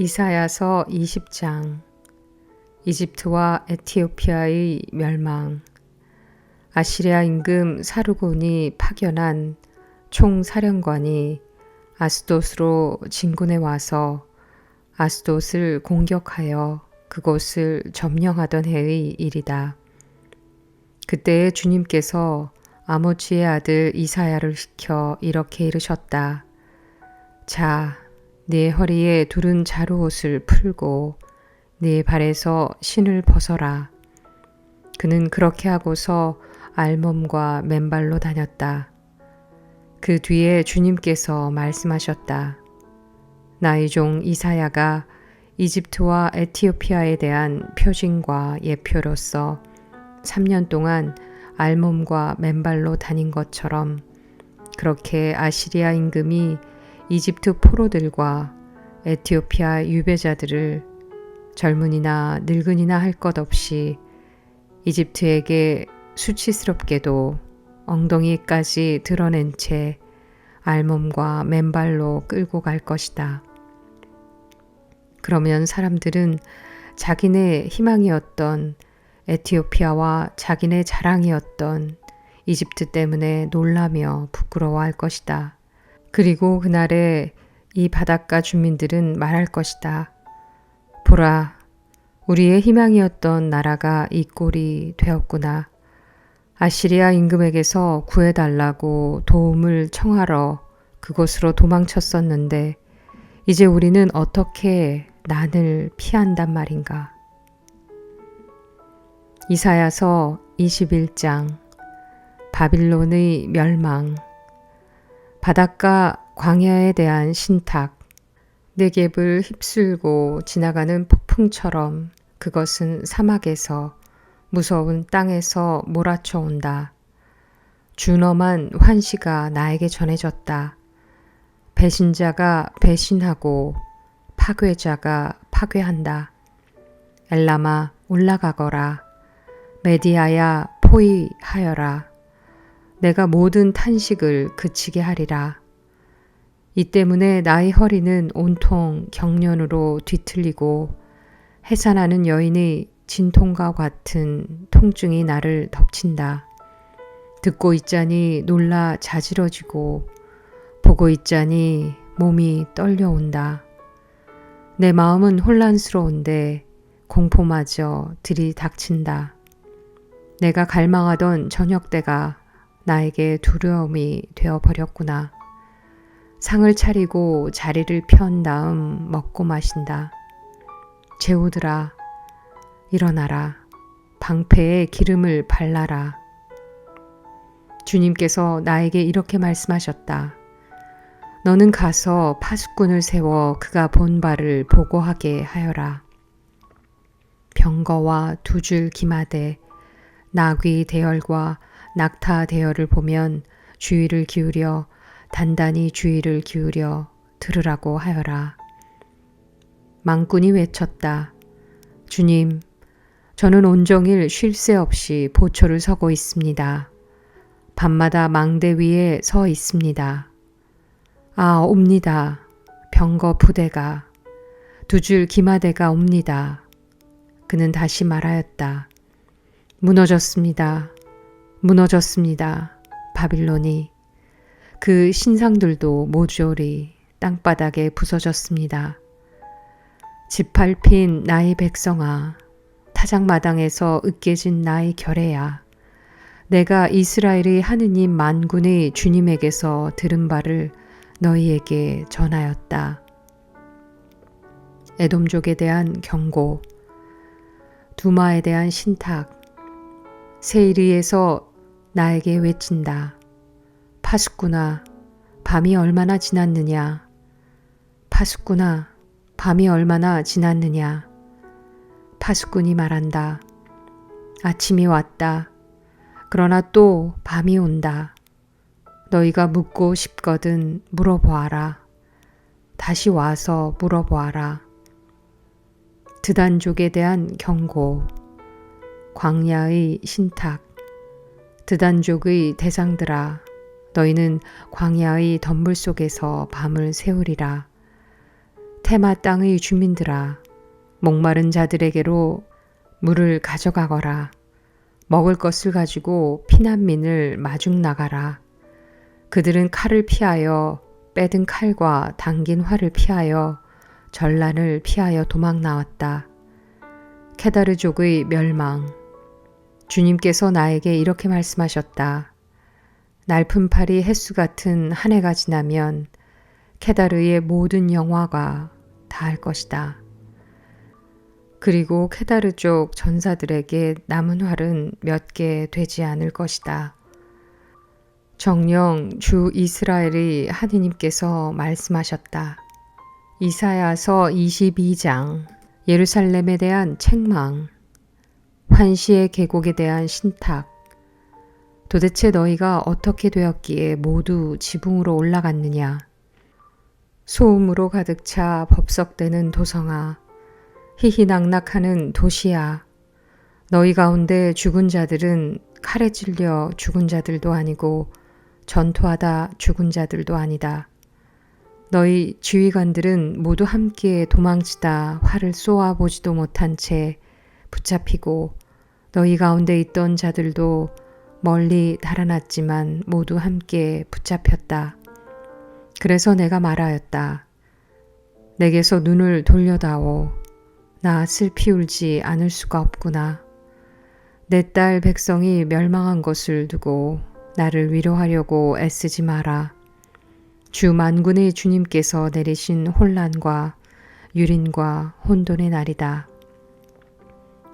이사야서 20장. 이집트와 에티오피아의 멸망. 아시리아 임금 사르곤이 파견한 총사령관이 아스돗으로 진군해 와서 아스돗을 공격하여 그곳을 점령하던 해의 일이다. 그때에 주님께서 아모츠의 아들 이사야를 시켜 이렇게 이르셨다. 자, 네 허리에 두른 자루옷을 풀고 네 발에서 신을 벗어라. 그는 그렇게 하고서 알몸과 맨발로 다녔다. 그 뒤에 주님께서 말씀하셨다. 나의 종 이사야가 이집트와 에티오피아에 대한 표징과 예표로서 3년 동안 알몸과 맨발로 다닌 것처럼 그렇게 아시리아 임금이 이집트 포로들과 에티오피아 유배자들을 젊은이나 늙은이나 할 것 없이 이집트에게 수치스럽게도 엉덩이까지 드러낸 채 알몸과 맨발로 끌고 갈 것이다. 그러면 사람들은 자기네 희망이었던 에티오피아와 자기네 자랑이었던 이집트 때문에 놀라며 부끄러워할 것이다. 그리고 그날에 이 바닷가 주민들은 말할 것이다. 보라, 우리의 희망이었던 나라가 이 꼴이 되었구나. 아시리아 임금에게서 구해달라고 도움을 청하러 그곳으로 도망쳤었는데 이제 우리는 어떻게 난을 피한단 말인가. 이사야서 21장. 바빌론의 멸망. 바닷가 광야에 대한 신탁. 네겝을 휩쓸고 지나가는 폭풍처럼 그것은 사막에서 무서운 땅에서 몰아쳐 온다. 준엄한 환시가 나에게 전해졌다. 배신자가 배신하고 파괴자가 파괴한다. 엘람아 올라가거라. 메디아야 포위하여라. 내가 모든 탄식을 그치게 하리라. 이 때문에 나의 허리는 온통 경련으로 뒤틀리고 해산하는 여인의 진통과 같은 통증이 나를 덮친다. 듣고 있자니 놀라 자지러지고 보고 있자니 몸이 떨려온다. 내 마음은 혼란스러운데 공포마저 들이닥친다. 내가 갈망하던 저녁때가 나에게 두려움이 되어버렸구나. 상을 차리고 자리를 편 다음 먹고 마신다. 제후들아, 일어나라. 방패에 기름을 발라라. 주님께서 나에게 이렇게 말씀하셨다. 너는 가서 파수꾼을 세워 그가 본 바를 보고하게 하여라. 병거와 두 줄 기마대, 나귀 대열과 낙타 대열을 보면 주의를 기울여 단단히 주의를 기울여 들으라고 하여라. 망군이 외쳤다. 주님, 저는 온종일 쉴 새 없이 보초를 서고 있습니다. 밤마다 망대 위에 서 있습니다. 아, 옵니다. 병거 부대가, 두 줄 기마대가 옵니다. 그는 다시 말하였다. 무너졌습니다. 무너졌습니다. 바빌론이. 그 신상들도 모조리 땅바닥에 부서졌습니다. 짓밟힌 나의 백성아, 타작마당에서 으깨진 나의 결애야. 내가 이스라엘의 하느님 만군의 주님에게서 들은 바를 너희에게 전하였다. 에돔족에 대한 경고, 두마에 대한 신탁, 세이리에서 나에게 외친다. 파수꾼아, 밤이 얼마나 지났느냐. 파수꾼아, 밤이 얼마나 지났느냐. 파수꾼이 말한다. 아침이 왔다. 그러나 또 밤이 온다. 너희가 묻고 싶거든 물어보아라. 다시 와서 물어보아라. 드단족에 대한 경고, 광야의 신탁. 드단족의 대장들아, 너희는 광야의 덤불 속에서 밤을 새우리라. 테마 땅의 주민들아, 목마른 자들에게로 물을 가져가거라. 먹을 것을 가지고 피난민을 마중 나가라. 그들은 칼을 피하여 빼든 칼과 당긴 활을 피하여 전란을 피하여 도망 나왔다. 케다르족의 멸망. 주님께서 나에게 이렇게 말씀하셨다. 날품팔이 햇수 같은 한 해가 지나면 케다르의 모든 영화가 다할 것이다. 그리고 케다르 쪽 전사들에게 남은 활은 몇 개 되지 않을 것이다. 정녕 주 이스라엘의 하느님께서 말씀하셨다. 이사야서 22장. 예루살렘에 대한 책망. 환시의 계곡에 대한 신탁. 도대체 너희가 어떻게 되었기에 모두 지붕으로 올라갔느냐? 소음으로 가득 차 법석대는 도성아, 희희낙낙하는 도시야. 너희 가운데 죽은 자들은 칼에 찔려 죽은 자들도 아니고 전투하다 죽은 자들도 아니다. 너희 지휘관들은 모두 함께 도망치다 활을 쏘아보지도 못한 채 붙잡히고 너희 가운데 있던 자들도 멀리 달아났지만 모두 함께 붙잡혔다. 그래서 내가 말하였다. 내게서 눈을 돌려다오. 나 슬피 울지 않을 수가 없구나. 내 딸 백성이 멸망한 것을 두고 나를 위로하려고 애쓰지 마라. 주 만군의 주님께서 내리신 혼란과 유린과 혼돈의 날이다.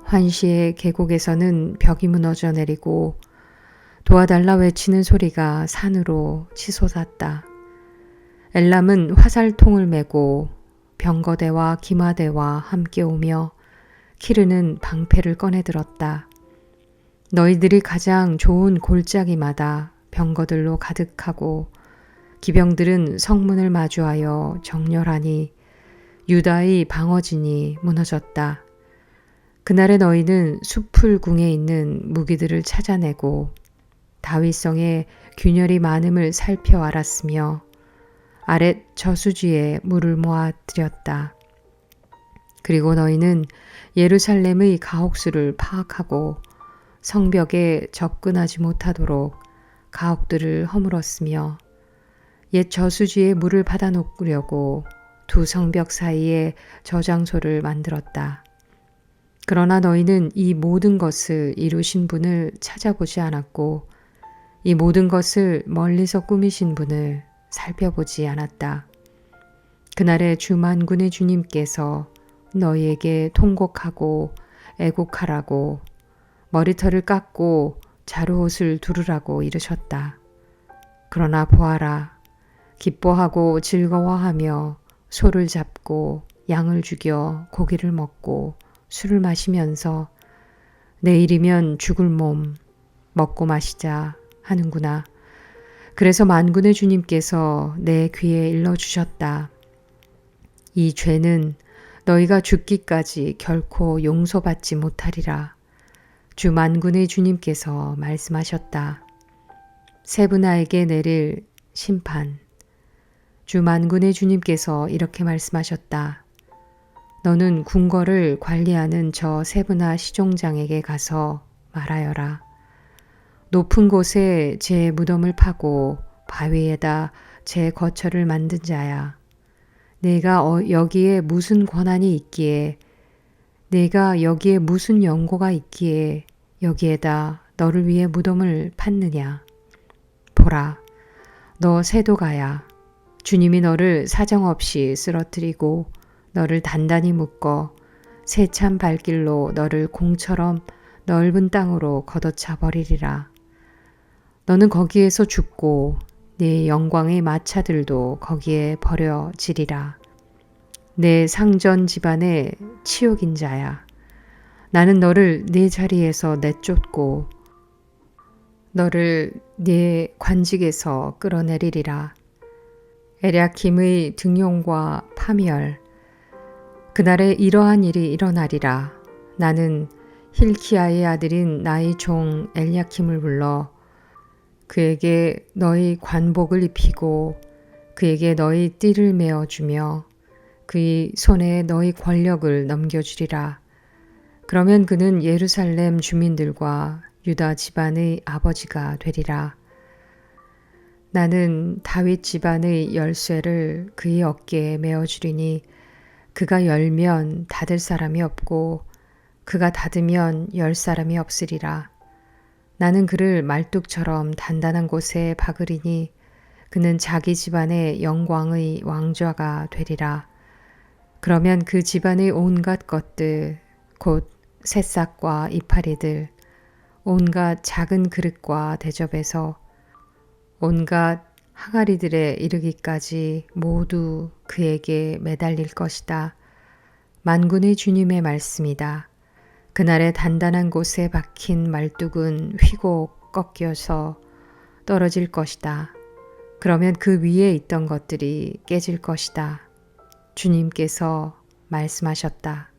환시의 계곡에서는 벽이 무너져 내리고 도와달라 외치는 소리가 산으로 치솟았다. 엘람은 화살통을 메고 병거대와 기마대와 함께 오며 키르는 방패를 꺼내 들었다. 너희들이 가장 좋은 골짜기마다 병거들로 가득하고 기병들은 성문을 마주하여 정렬하니 유다의 방어진이 무너졌다. 그날에 너희는 수풀궁에 있는 무기들을 찾아내고 다윗성의 균열이 많음을 살펴 알았으며 아랫 저수지에 물을 모아 들였다. 그리고 너희는 예루살렘의 가옥수를 파악하고 성벽에 접근하지 못하도록 가옥들을 허물었으며 옛 저수지에 물을 받아놓으려고 두 성벽 사이에 저장소를 만들었다. 그러나 너희는 이 모든 것을 이루신 분을 찾아보지 않았고 이 모든 것을 멀리서 꾸미신 분을 살펴보지 않았다. 그날에 주 만군의 주님께서 너희에게 통곡하고 애곡하라고 머리털을 깎고 자루옷을 두르라고 이르셨다. 그러나 보아라. 기뻐하고 즐거워하며 소를 잡고 양을 죽여 고기를 먹고 술을 마시면서 내일이면 죽을 몸 먹고 마시자 하는구나. 그래서 만군의 주님께서 내 귀에 일러주셨다. 이 죄는 너희가 죽기까지 결코 용서받지 못하리라. 주 만군의 주님께서 말씀하셨다. 세브나에게 내릴 심판. 주 만군의 주님께서 이렇게 말씀하셨다. 너는 궁궐을 관리하는 저 세브나 시종장에게 가서 말하여라. 높은 곳에 제 무덤을 파고 바위에다 제 거처를 만든 자야. 내가 여기에 무슨 권한이 있기에, 내가 여기에 무슨 연고가 있기에 여기에다 너를 위해 무덤을 팠느냐. 보라, 너 세도가야. 주님이 너를 사정없이 쓰러뜨리고 너를 단단히 묶어 세찬 발길로 너를 공처럼 넓은 땅으로 걷어차 버리리라. 너는 거기에서 죽고 네 영광의 마차들도 거기에 버려지리라. 내 상전 집안의 치욕인 자야. 나는 너를 네 자리에서 내쫓고 너를 네 관직에서 끌어내리리라. 에랴킴의 등용과 파멸. 그날에 이러한 일이 일어나리라. 나는 힐키야의 아들인 나의 종 엘야킴을 불러 그에게 너희 관복을 입히고 그에게 너희 띠를 메어주며 그의 손에 너희 권력을 넘겨주리라. 그러면 그는 예루살렘 주민들과 유다 집안의 아버지가 되리라. 나는 다윗 집안의 열쇠를 그의 어깨에 메어주리니 그가 열면 닫을 사람이 없고 그가 닫으면 열 사람이 없으리라. 나는 그를 말뚝처럼 단단한 곳에 박으리니 그는 자기 집안의 영광의 왕좌가 되리라. 그러면 그 집안의 온갖 것들, 곧 새싹과 이파리들, 온갖 작은 그릇과 대접에서 온갖 항아리들에 이르기까지 모두 그에게 매달릴 것이다. 만군의 주님의 말씀이다. 그날의 단단한 곳에 박힌 말뚝은 휘고 꺾여서 떨어질 것이다. 그러면 그 위에 있던 것들이 깨질 것이다. 주님께서 말씀하셨다.